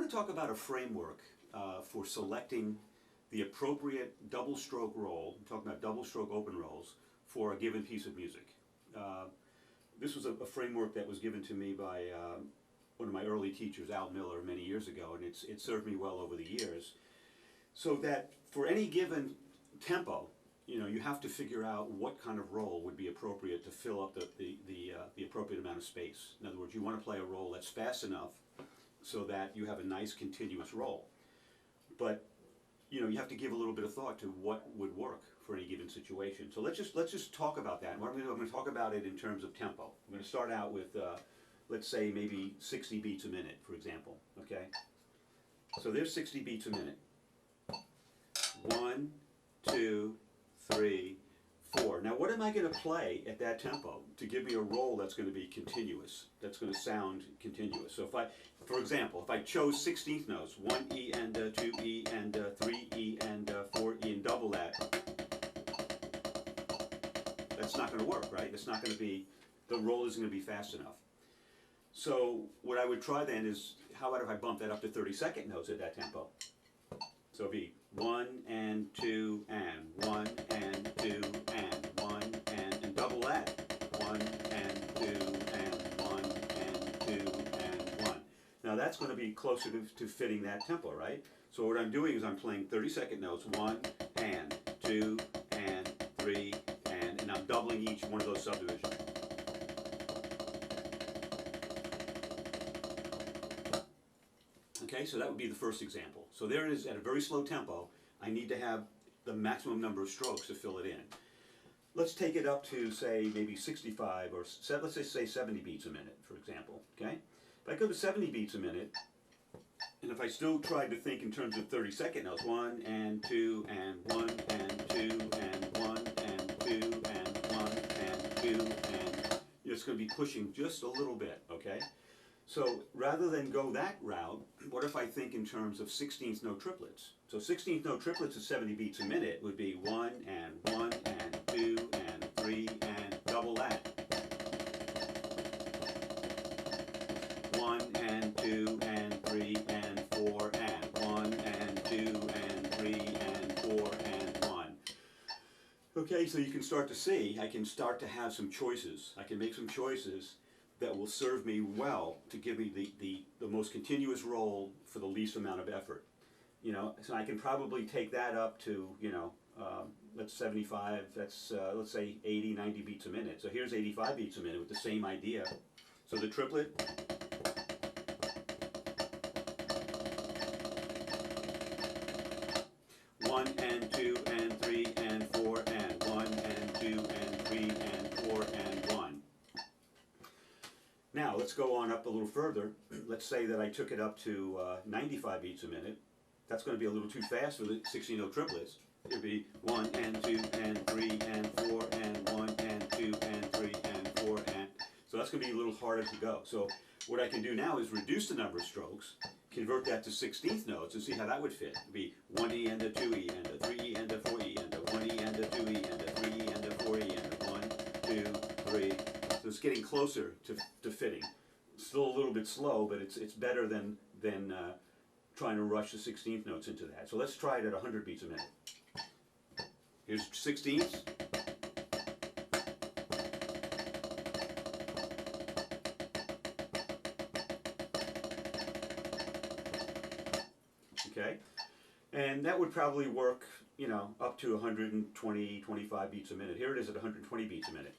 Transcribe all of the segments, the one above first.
want to talk about a framework for selecting the appropriate double stroke roll. I'm talking about double stroke open rolls for a given piece of music. This was a framework that was given to me by one of my early teachers, Al Miller, many years ago, and it served me well over the years. So that for any given tempo, you have to figure out what kind of roll would be appropriate to fill up the appropriate amount of space. In other words, you want to play a roll that's fast enough so that you have a nice continuous roll. But you have to give a little bit of thought to what would work for any given situation. So let's just talk about that. And what I'm going to talk about it in terms of tempo. I'm going to start out with let's say maybe 60 beats a minute, for example. Okay. So there's 60 beats a minute. 1, 2, 3, 4. Now what am I going to play at that tempo to give me a roll that's going to be continuous, that's going to sound continuous? So for example, if I chose 16th notes, 1 E and 2 E and 3 E and 4 E and double that, that's not going to work, right? It's not going to be, the roll isn't going to be fast enough. So what I would try then is, how about if I bump that up to 32nd notes at that tempo? So it'd be 1 and 2 and 1 and 2 and 1 and double that. 1 and 2 and 1 and 2 and 1. Now that's going to be closer to fitting that tempo, right? So what I'm doing is I'm playing 32nd notes, 1 and 2 and 3 and I'm doubling each one of those subdivisions. Okay, so that would be the first example. So there it is at a very slow tempo. I need to have the maximum number of strokes to fill it in. Let's take it up to, say, maybe 65 or let's just say 70 beats a minute, for example. Okay? If I go to 70 beats a minute, and if I still tried to think in terms of 32nd notes, 1 and 2 and 1 and 2 and 1 and 2 and 1 and 2 and it's going to be pushing just a little bit, okay? So rather than go that route, what if I think in terms of 16th note triplets? So 16th note triplets at 70 beats a minute would be 1 and 1 and 2 and 3 and double that. 1 and 2 and 3 and 4 and 1 and 2 and 3 and 4 and 1. Okay, so you can start to see, I can start to have some choices. I can make some choices that will serve me well to give me the most continuous roll for the least amount of effort. So I can probably take that up to, that's 75, that's, let's say 80, 90 beats a minute. So here's 85 beats a minute with the same idea. So the triplet, one and 2 and 3 and 4 and 1 and 2 and 3 and 4 and 1. Now, let's go on up a little further. Let's say that I took it up to 95 beats a minute. That's going to be a little too fast for the 16 note triplets. It would be 1 and 2 and 3 and 4 and 1 and 2 and 3 and 4 and... So that's going to be a little harder to go. So what I can do now is reduce the number of strokes, convert that to 16th notes and see how that would fit. It would be 1E and a 2E and a 3E and a 4E and a 1E and a 2E and a 3E and a 4E and a 1, 2, 3... So it's getting closer to fitting. It's still a little bit slow, but it's better than trying to rush the 16th notes into that. So let's try it at 100 beats a minute. Here's 16ths. Okay, and that would probably work, up to 120, 25 beats a minute. Here it is at 120 beats a minute.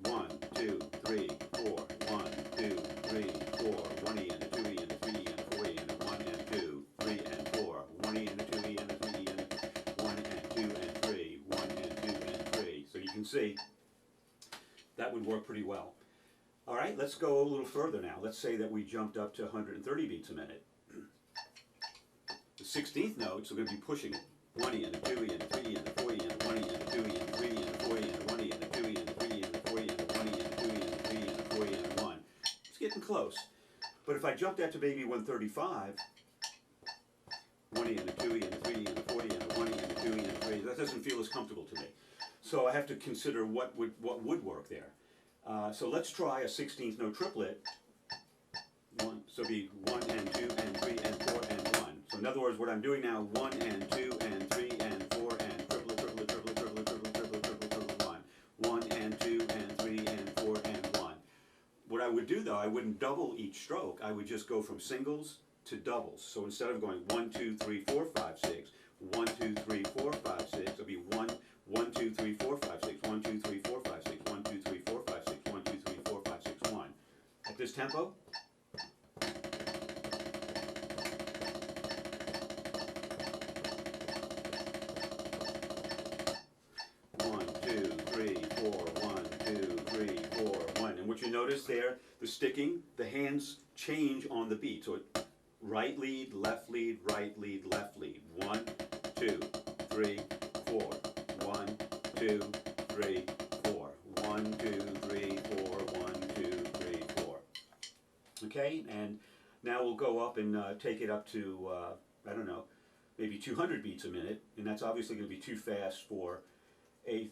1, 2, 3, 4, 1, 2, 3, 4, 1E and a 2E and a 3E and a 4E and a 1 and 2, 3 and 4, 1E and a 2E and a 3E and a 1 and 2 and 3, 1 and 2 and 3. So you can see that would work pretty well. All right, let's go a little further now. Let's say that we jumped up to 130 beats a minute. The 16th notes are going to be pushing it. 1E and a 2E and a 3E and a 4E and a 1E and a 2E and a 3E and a 4E and a 1E and a 2E and a 3E and a 4E and a 1E and a 2E and a 3E and a 4E and a 1. It's getting close. But if I jump that to maybe 135, 1E and a 2E and a 3E and a 4E and a 1E and a 2E and a 3E, that doesn't feel as comfortable to me. So I have to consider what would work there. So let's try a 16th note triplet 1, so it'd be 1 and 2 and 3 and 4 and 1. So in other words, what I'm doing now, 1 and 2 and 3 and 4 and triplet, triplet, triplet, triplet, triplet, triplet, triplet, triplet, 1. 1 and 2 and 3 and 4 and 1. What I would do though, I wouldn't double each stroke. I would just go from singles to doubles. So instead of going 1, 2, 3, 4, 5, 6, 1, 2, 3, 4, 5, 6, it'll be 1, 1, 2, 3, 4, 5, 6, 1, 2, 3, 4, 5, 6, 1, 2, 3, 4, 5, 6, 1, 2, 3, 4, 5, 6, 1. At this tempo, and what you notice there, the sticking, the hands change on the beat. So it, right lead, left lead, right lead, left lead. 1, 2, 3, 4. 1, 2, 3, 4. 1, 2, 3, 4. 1, 2, 3, 4. Okay, and now we'll go up and take it up to, I don't know, maybe 200 beats a minute, and that's obviously going to be too fast for the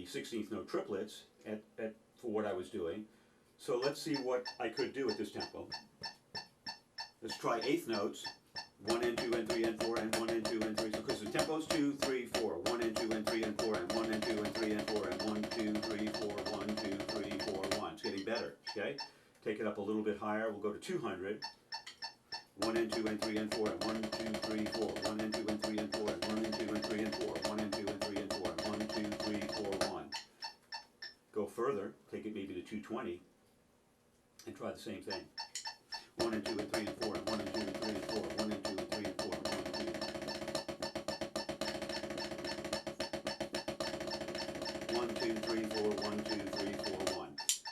16th note triplets for what I was doing. So let's see what I could do at this tempo. Let's try eighth notes, 1 and 2 and 3 and 4 and 1 and 2 and 3. So because the tempo's 2, 3, 4, 1 and 2 and 3 and 4 and 1 and 2 and 3 and 4 and 1, 2, 3, 4, 1, 2, 3, 4, 1. It's getting better, okay? Take it up a little bit higher. We'll go to 200. 1 and 2 and 3 and 4 and 1, 2, 3, 4. 1 and 2 and 3 and 4 and 1 and 2 and 3 and 4. 1 and 2 and 3 and 4 and 1, 2, 3, 4, 1. Go further. Take it maybe to 220 and try the same thing. 1 and 2 and 3 and 4 and 1 and 2 and 3 and 4. 1 and 2 and 3 and 4 and 1 and 2. 1, 2, 3, 4, 1, 2, 3, 4, 1.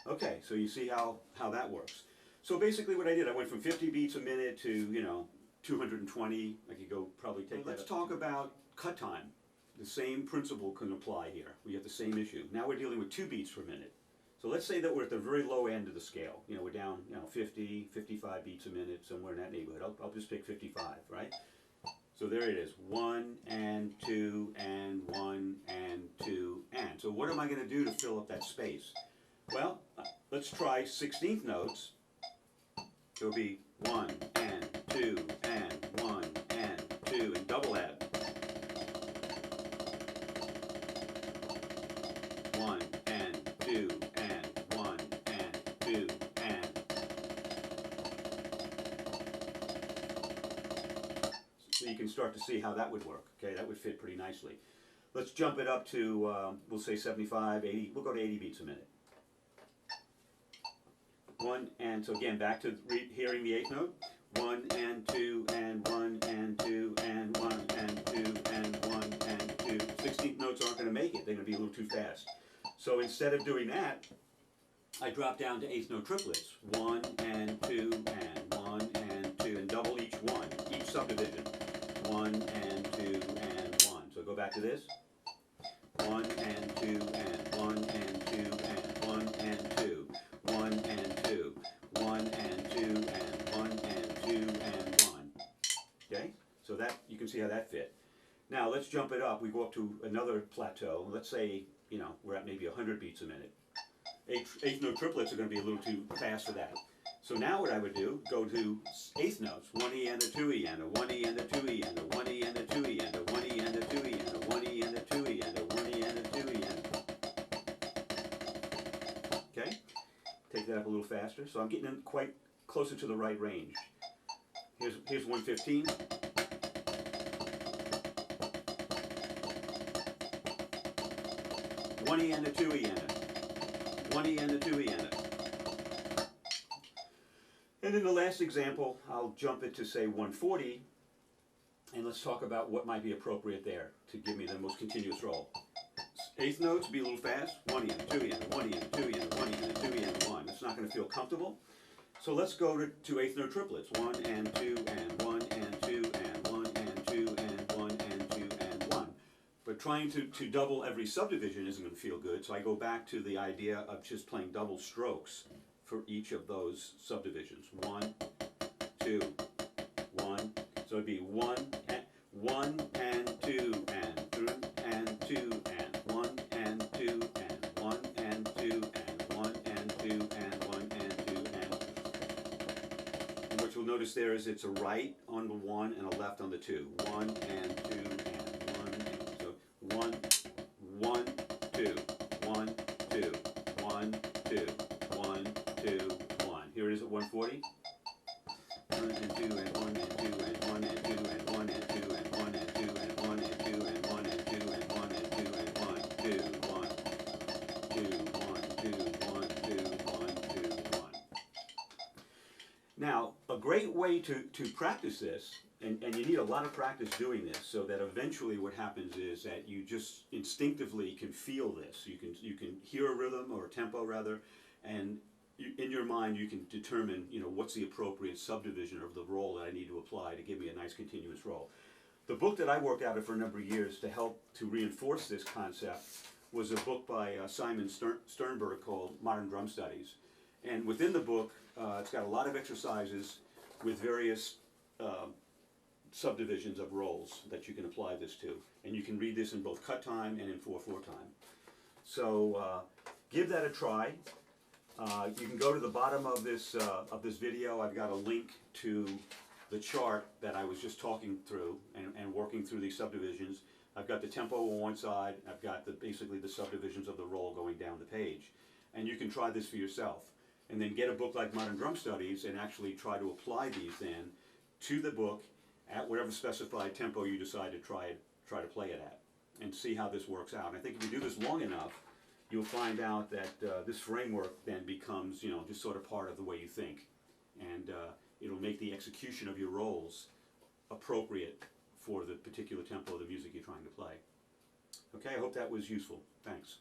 Okay, so you see how that works. So basically what I did, I went from 50 beats a minute to, 220. I could go probably take that. Let's talk about cut time. The same principle can apply here. We have the same issue. Now we're dealing with 2 beats per minute. So let's say that we're at the very low end of the scale. We're down, 50, 55 beats a minute, somewhere in that neighborhood. I'll just pick 55, right? So there it is. 1 and 2 and 1 and 2 and. So what am I going to do to fill up that space? Well, let's try 16th notes. It'll be 1 and 2 and 1 and 2 and double that. 1 and 2 and 1 and 2 and. So you can start to see how that would work. Okay, that would fit pretty nicely. Let's jump it up to, we'll say 75, 80, we'll go to 80 beats a minute. 1 and, so again, back to hearing the eighth note. 1 and 2 and 1 and 2 and 1 and 2 and 1 and 2. 16th notes aren't going to make it. They're going to be a little too fast. So instead of doing that, I drop down to eighth note triplets. 1 and 2 and 1 and 2 and double each one, each subdivision. 1 and 2 and 1. So go back to this. 1 and 2 and 1 and 2 and 1 and 2. 1 and 2, 1 and 2 and 1 and 2 and 1. Okay, so that you can see how that fit. Now let's jump it up. We go up to another plateau. Let's say we're at maybe 100 beats a minute. Eighth note triplets are going to be a little too fast for that. So now what I would do, go to eighth notes. 1E and a 2E and a 1E and a 2E and a 1E and a 2E and a 1E and a 2E and a 1E and a 2E and a 1E and a 2E and. Okay. Take that up a little faster, so I'm getting in quite closer to the right range. Here's 115. One E and a 2E and a 1E and a 2E and a. And in the last example, I'll jump it to say 140, and let's talk about what might be appropriate there to give me the most continuous roll. Eighth notes be a little fast. 1E and a 2E and a 1E and a 2E and a 1E and a 2E and a 1. It's not going to feel comfortable. So let's go to eighth note triplets. 1 and 2 and 1 and 2 and 1 and 2 and 1 and 2 and 1. But trying to double every subdivision isn't going to feel good. So I go back to the idea of just playing double strokes for each of those subdivisions. 1, 2, 1. So it'd be 1 and 2 and 3 and 2 and 1 and 2 and 1 and 2 and 1 and 2 and 1 and 2 and. you'll notice there is it's a right on the 1 and a left on the 2. 1 and 2 and 1 and so 1, 1, 2, 1, 2, 1, 2, 1, 2, 1. Here it is at 140. 1 and 2 and 1 and 2 and 1 and 2 and 1 and 2 and 1 and 2 and 1 and 2 and 1 and 2 and 1 and 2 and 1, 2, 1, 2, 1, 2, 1, 2, 1, 2, 1. Now, a great way to practice this, and you need a lot of practice doing this, so that eventually what happens is that you just instinctively can feel this. You can hear a rhythm or a tempo rather, and in your mind you can determine, you know, what's the appropriate subdivision of the roll that I need to apply to give me a nice continuous roll. The book that I worked out of for a number of years to help to reinforce this concept was a book by Simon Sternberg called Modern Drum Studies. And within the book, it's got a lot of exercises with various subdivisions of rolls that you can apply this to. And you can read this in both cut time and in 4/4 time. So give that a try. You can go to the bottom of this video. I've got a link to the chart that I was just talking through and working through these subdivisions. I've got the tempo on one side. I've got basically the subdivisions of the roll going down the page. And you can try this for yourself. And then get a book like Modern Drum Studies and actually try to apply these then to the book at whatever specified tempo you decide to try to play it at, and see how this works out. And I think if you do this long enough, you'll find out that this framework then becomes, you know, just sort of part of the way you think, and it'll make the execution of your rolls appropriate for the particular tempo of the music you're trying to play. Okay, I hope that was useful. Thanks.